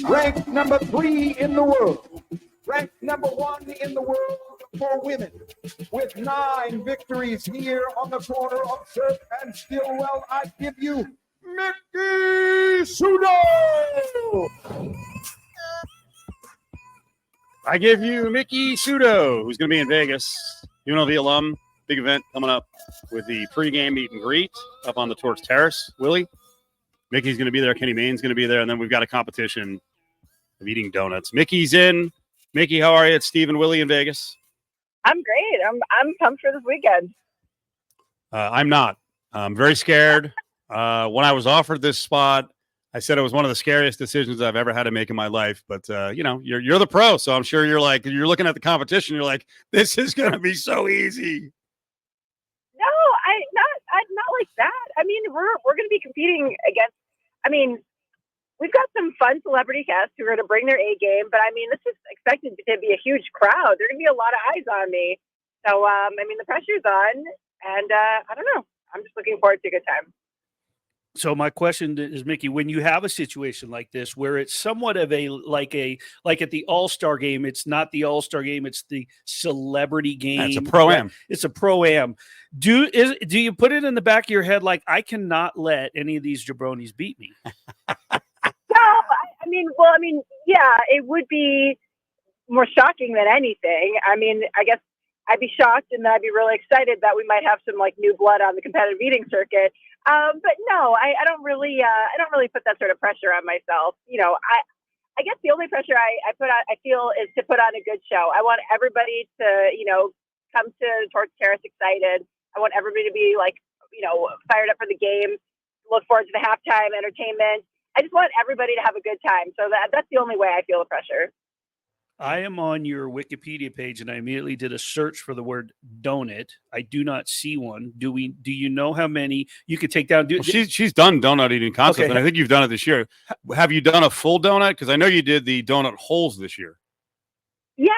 Ranked number 3 in the world. Ranked number 1 in the world for women. With 9 victories here on the corner of Surf and Stillwell, I give you Miki Sudo! I give you Miki Sudo, who's going to be in Vegas. UNLV alum, big event coming up with the pregame meet and greet up on the Torch Terrace. Willie, Mickey's going to be there. Kenny Mayne's going to be there. And then we've got a competition of eating donuts. Mickey's in. Mickey, how are you? It's Steve and Willie in Vegas. I'm great. I'm pumped for this weekend. I'm not. I'm very scared. When I was offered this spot, I said it was one of the scariest decisions I've ever had to make in my life. But, you're the pro, so I'm sure you're looking at the competition. You're like, this is going to be so easy. No, not like that. I mean, we're going to be competing against, we've got some fun celebrity guests who are going to bring their A game, but this is expected to be a huge crowd. There are going to be a lot of eyes on me. So, the pressure's on, and I don't know. I'm just looking forward to a good time. So my question is, Mickey, when you have a situation like this where it's somewhat of like at the All-Star game, it's not the All-Star game, it's the celebrity game. It's a pro-am. It's a pro-am. Do you put it in the back of your head like, I cannot let any of these jabronis beat me? No, yeah, it would be more shocking than anything. I guess I'd be shocked and I'd be really excited that we might have some like new blood on the competitive eating circuit. But no, I don't really put that sort of pressure on myself. I guess the only pressure I feel is to put on a good show. I want everybody to, come to Torch Terrace excited. I want everybody to be fired up for the game, look forward to the halftime entertainment. I just want everybody to have a good time. So that's the only way I feel the pressure. I am on your Wikipedia page, and I immediately did a search for the word donut. I do not see one. Do you know how many you could take down? She's done donut eating contests, okay. And I think you've done it this year. Have you done a full donut? Because I know you did the donut holes this year. Yeah.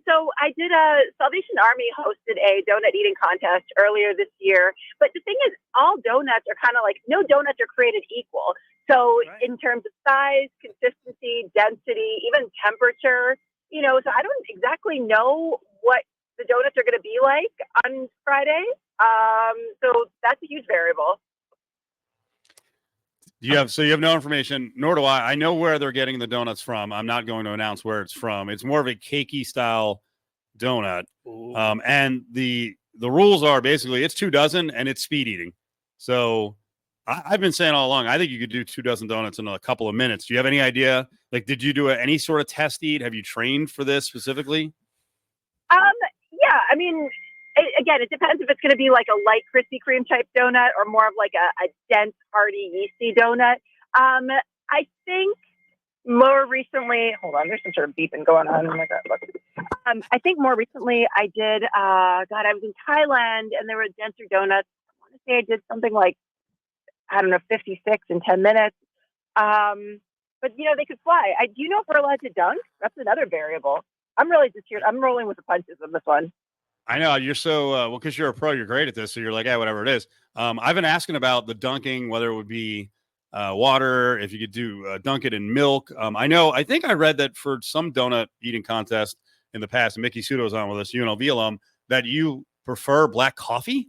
So I did Salvation Army hosted a donut eating contest earlier this year. But the thing is, all donuts are kind of like, no donuts are created equal. So right. In terms of size, consistency, density, even temperature, so I don't exactly know what the donuts are going to be like on Friday. So that's a huge variable. You have no information, nor do I. I know where they're getting the donuts from. I'm not going to announce where it's from. It's more of a cakey style donut. And the rules are basically it's 2 dozen and it's speed eating. So I've been saying all along, I think you could do 2 dozen donuts in a couple of minutes. Do you have any idea? Like, did you do any sort of test eat? Have you trained for this specifically? Yeah. Again, it depends if it's going to be like a light Krispy Kreme type donut or more of like a dense, hearty, yeasty donut. I think more recently, hold on, there's some sort of beeping going on. Oh my God, look. I think more recently I did, I was in Thailand and there were denser donuts. I want to say I did something like, 56 in 10 minutes. But they could fly. Do you know if we're allowed to dunk? That's another variable. I'm really just here. I'm rolling with the punches on this one. I know you're so because you're a pro, you're great at this. So you're like, yeah, whatever it is. I've been asking about the dunking, whether it would be water, if you could do dunk it in milk. I think I read that for some donut eating contest in the past, and Miki Sudo's on with us, UNLV alum, that you prefer black coffee.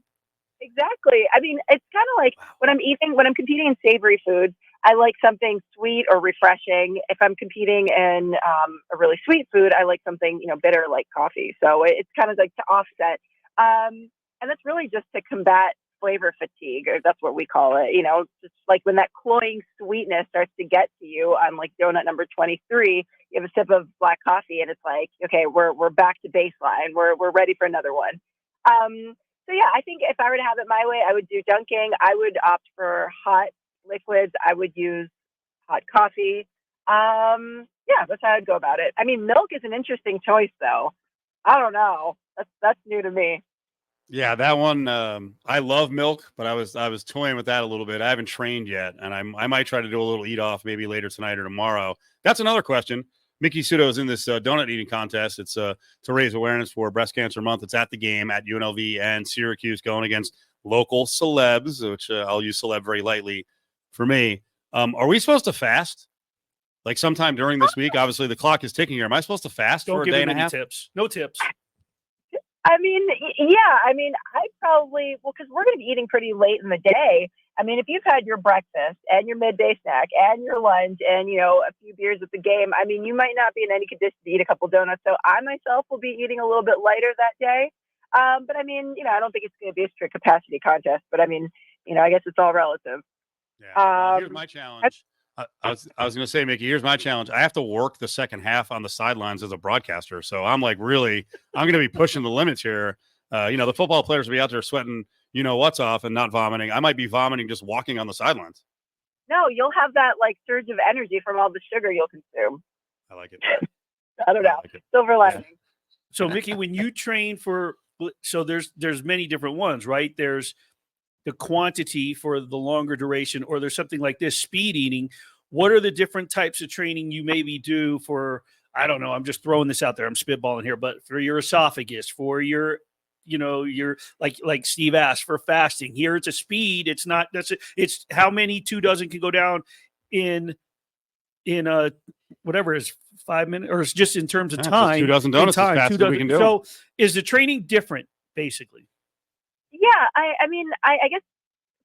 Exactly. It's kind of like when I'm competing in savory foods, I like something sweet or refreshing. If I'm competing in a really sweet food, I like something, bitter like coffee. So it's kind of like to offset. And that's really just to combat flavor fatigue, or that's what we call it. Just like when that cloying sweetness starts to get to you on like donut number 23, you have a sip of black coffee and it's like, okay, we're back to baseline. We're ready for another one. So yeah, I think if I were to have it my way, I would do dunking. I would opt for hot liquids. I would use hot coffee. Yeah, that's how I'd go about it. Milk is an interesting choice, though. I don't know. That's new to me. Yeah, that one. I love milk, but I was toying with that a little bit. I haven't trained yet, and I might try to do a little eat off maybe later tonight or tomorrow. That's another question. Miki Sudo is in this donut eating contest. It's to raise awareness for Breast Cancer Month. It's at the game at UNLV and Syracuse, going against local celebs, which I'll use celeb very lightly for me. Are we supposed to fast? like sometime during this week? Obviously, the clock is ticking here. Am I supposed to fast Don't for a give day him and a any half? tips. No tips. I mean, yeah. I mean, I probably because we're going to be eating pretty late in the day. I mean, if you've had your breakfast and your midday snack and your lunch and a few beers at the game, I mean, you might not be in any condition to eat a couple donuts. So I myself will be eating a little bit lighter that day. But I mean, I don't think it's going to be a strict capacity contest. But I mean, I guess it's all relative. Yeah. Well, here's my challenge. I was going to say, Mickey, here's my challenge. I have to work the second half on the sidelines as a broadcaster. So I'm like, really, I'm going to be pushing the limits here. The football players will be out there sweating, what's off and not vomiting. I might be vomiting just walking on the sidelines. No, you'll have that like surge of energy from all the sugar you'll consume. I like it. I don't know. Silver lining. Yeah. So Mickey, when you train so there's many different ones, right? There's the quantity for the longer duration, or there's something like this, speed eating. What are the different types of training you maybe do for, I don't know, I'm just throwing this out there, I'm spitballing here, but for your esophagus, for your, your like Steve asked, for fasting. Here it's a speed. It's not, it's how many 2 dozen can go down in whatever is 5 minutes, or it's just in terms of time. 2 dozen donuts as fast as we can do. So is the training different, basically? Yeah, I mean, I guess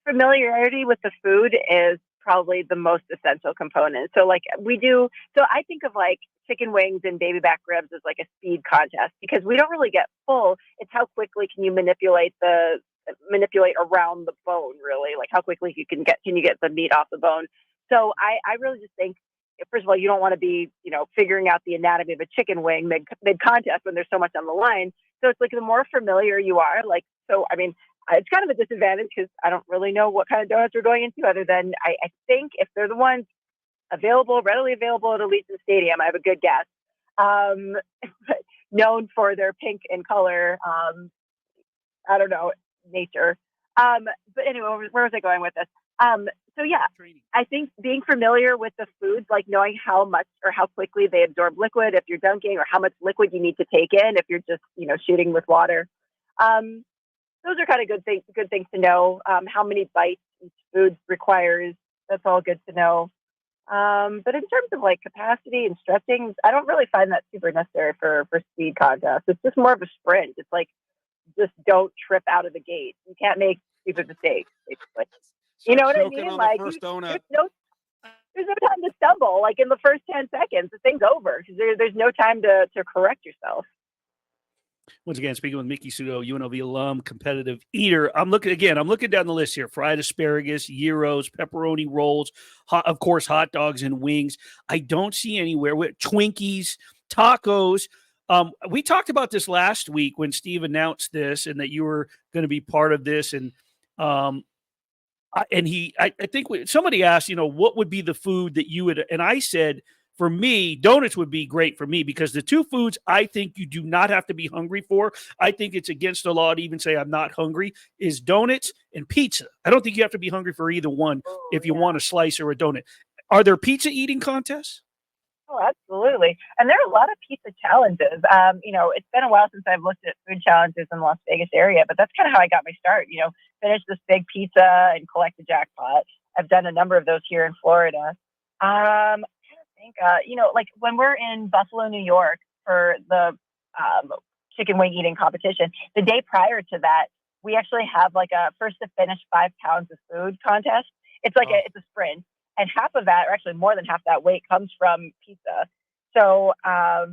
familiarity with the food is probably the most essential component. So like I think of like chicken wings and baby back ribs as like a speed contest because we don't really get full. It's how quickly can you manipulate around the bone, really, like how quickly can you get the meat off the bone. So I really just think, first of all, you don't want to be, figuring out the anatomy of a chicken wing mid contest when there's so much on the line. So it's like the more familiar you are, I mean, it's kind of a disadvantage because I don't really know what kind of donuts we're going into other than I think if they're the ones readily available at Allegiant Stadium, I have a good guess. Known for their pink in color, I don't know, nature. But anyway, where was I going with this? So yeah, I think being familiar with the foods, like knowing how much or how quickly they absorb liquid if you're dunking, or how much liquid you need to take in if you're just, shooting with water. Those are kind of good things to know. How many bites each food requires, that's all good to know. But in terms of like capacity and stretching, I don't really find that super necessary for speed contests. It's just more of a sprint. It's like, just don't trip out of the gate. You can't make stupid mistakes, basically. You know what I mean? Like, there's no time to stumble. Like in the first 10 seconds, the thing's over because there's no time to correct yourself. Once again, speaking with Miki Sudo, UNLV alum, competitive eater. I'm looking down the list here: fried asparagus, gyros, pepperoni rolls, of course, hot dogs and wings. I don't see anywhere with Twinkies, tacos. We talked about this last week when Steve announced this and that you were going to be part of this. And I think somebody asked, what would be the food that you would, and I said, for me, donuts would be great for me because the two foods I think you do not have to be hungry for, I think it's against the law to even say I'm not hungry, is donuts and pizza. I don't think you have to be hungry for either one if you want a slice or a donut. Are there pizza eating contests? Oh, absolutely. And there are a lot of pizza challenges. It's been a while since I've looked at food challenges in the Las Vegas area, but that's kind of how I got my start. Finish this big pizza and collect the jackpot. I've done a number of those here in Florida. I think, like when we're in Buffalo, New York for the chicken wing eating competition, the day prior to that, we actually have like a first to finish 5 pounds of food contest. It's like it's a sprint. And half of that, or actually more than half that weight, comes from pizza. So, I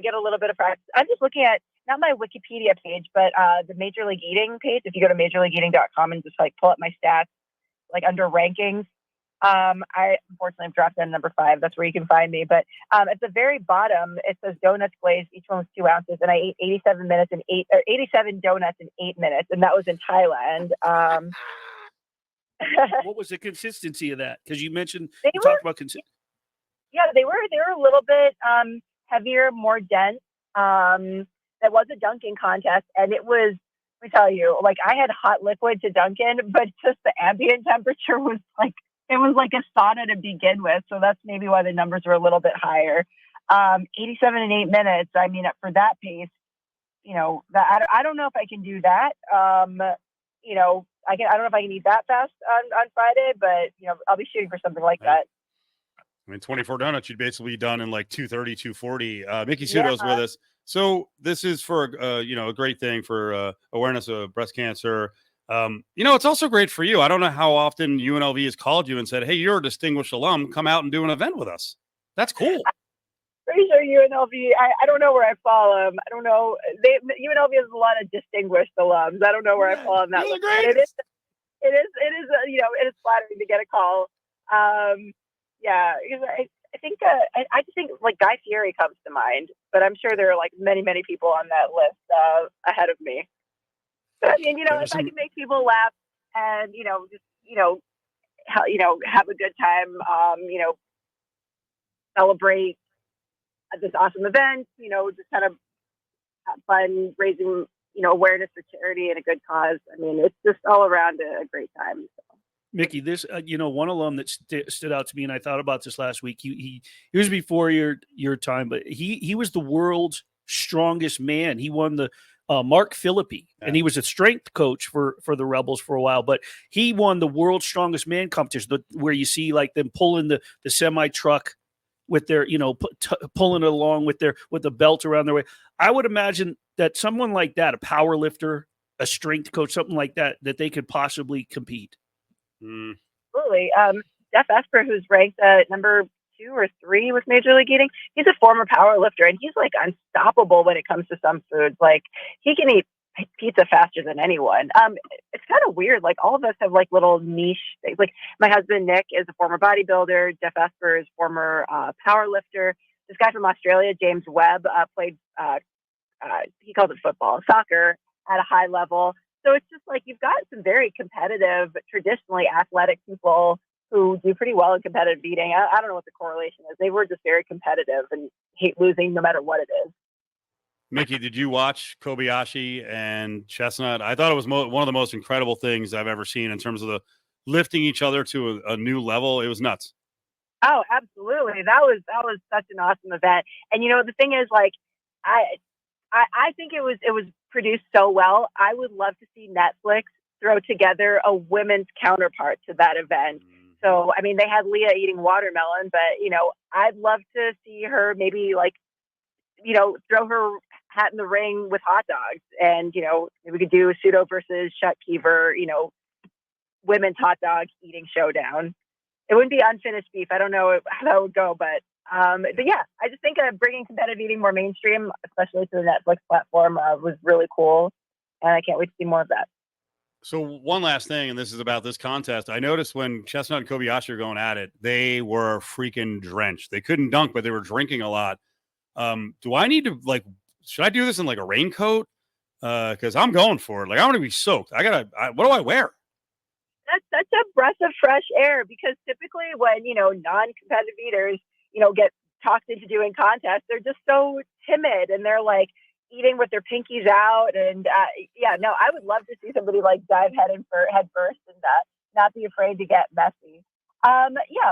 get a little bit of practice. I'm just looking at, not my Wikipedia page, but the Major League Eating page. If you go to majorleagueeating.com and just like pull up my stats, like under rankings, I unfortunately have dropped down number 5. That's where you can find me. But at the very bottom, it says donuts glazed. Each one was 2 ounces. And I ate 87 donuts in 8 minutes. And that was in Thailand. What was the consistency of that? Because you talked about consistency. Yeah, they were a little bit heavier, more dense. That was a dunking contest, and it was, let me tell you, like I had hot liquid to dunk in, but just the ambient temperature was like, it was like a sauna to begin with. So that's maybe why the numbers were a little bit higher. 87 in 8 minutes. I mean, for that pace, I don't know if I can do that. I don't know if I can eat that fast on Friday, but I'll be shooting for something like that. I mean, 24 donuts, you'd basically be done in like 230, 240. Miki Sudo's with us. So this is for, a great thing for awareness of breast cancer. It's also great for you. I don't know how often UNLV has called you and said, hey, you're a distinguished alum. Come out and do an event with us. That's cool. Pretty sure UNLV. I don't know where I fall. I don't know. UNLV has a lot of distinguished alums. I don't know where I fall on that list. But it is. It is flattering to get a call. Because I think I just think like Guy Fieri comes to mind, but I'm sure there are like many people on that list ahead of me. But I mean, if I can make people laugh and have a good time, celebrate this awesome event, just kind of have fun, raising awareness for charity and a good cause. I mean, it's just all around a great time. So. Mickey, this one alum that stood out to me, and I thought about this last week. He was before your time, but he was the world's strongest man. He won the Mark Philippi, and he was a strength coach for the Rebels for a while. But he won the world's strongest man competition, where you see like them pulling the semi truck with their pulling it along with the belt around their waist. I would imagine that someone like that, a power lifter, a strength coach, something like that they could possibly compete. Absolutely. Jeff Esper, who's ranked at number 2 or 3 with Major League Eating, he's a former power lifter, and he's like unstoppable when it comes to some foods. Like he can eat pizza faster than anyone. It's kind of weird. Like all of us have like little niche things. Like my husband Nick is a former bodybuilder. Jeff Esper is former power lifter. This guy from Australia, James Webb, played. He calls it football, soccer at a high level. So it's just like you've got some very competitive, traditionally athletic people who do pretty well in competitive eating. I don't know what the correlation is. They were just very competitive and hate losing no matter what it is. Miki, did you watch Kobayashi and Chestnut? I thought it was one of the most incredible things I've ever seen in terms of the lifting each other to a new level. It was nuts. Oh, absolutely. That was such an awesome event. And the thing is, like, I think it was produced so well. I would love to see Netflix throw together a women's counterpart to that event. So, I mean, they had Leah eating watermelon, but, I'd love to see her maybe like, throw her hat in the ring with hot dogs. And, we could do Sudo versus Shutt Keever, women's hot dog eating showdown. It wouldn't be unfinished beef. I don't know how that would go, but yeah, I just think bringing competitive eating more mainstream, especially to the Netflix platform, was really cool. And I can't wait to see more of that. So one last thing, and this is about this contest. I noticed when Chestnut and Kobayashi are going at it, they were freaking drenched. They couldn't dunk, but they were drinking a lot. Do I need to should I do this in like a raincoat? Because I'm going for it. Like I want to be soaked. What do I wear? That's such a breath of fresh air, because typically when, non-competitive eaters, get talked into doing contests, they're just so timid and they're like eating with their pinkies out. And I would love to see somebody like dive head first and not be afraid to get messy.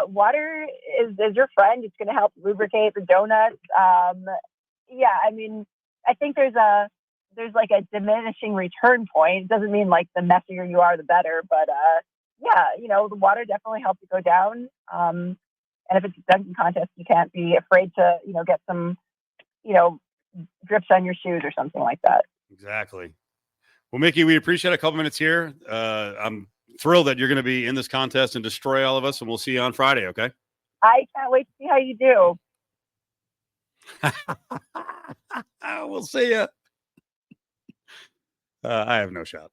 Water is your friend. It's going to help lubricate the donuts. I mean, I think there's like a diminishing return point. It doesn't mean like the messier you are, the better, but the water definitely helps you go down. And if it's a dunking contest, you can't be afraid to, get some, drips on your shoes or something like that. Exactly. Well, Miki, we appreciate a couple minutes here. I'm thrilled that you're going to be in this contest and destroy all of us, and we'll see you on Friday, okay? I can't wait to see how you do. We'll see you. I have no shot.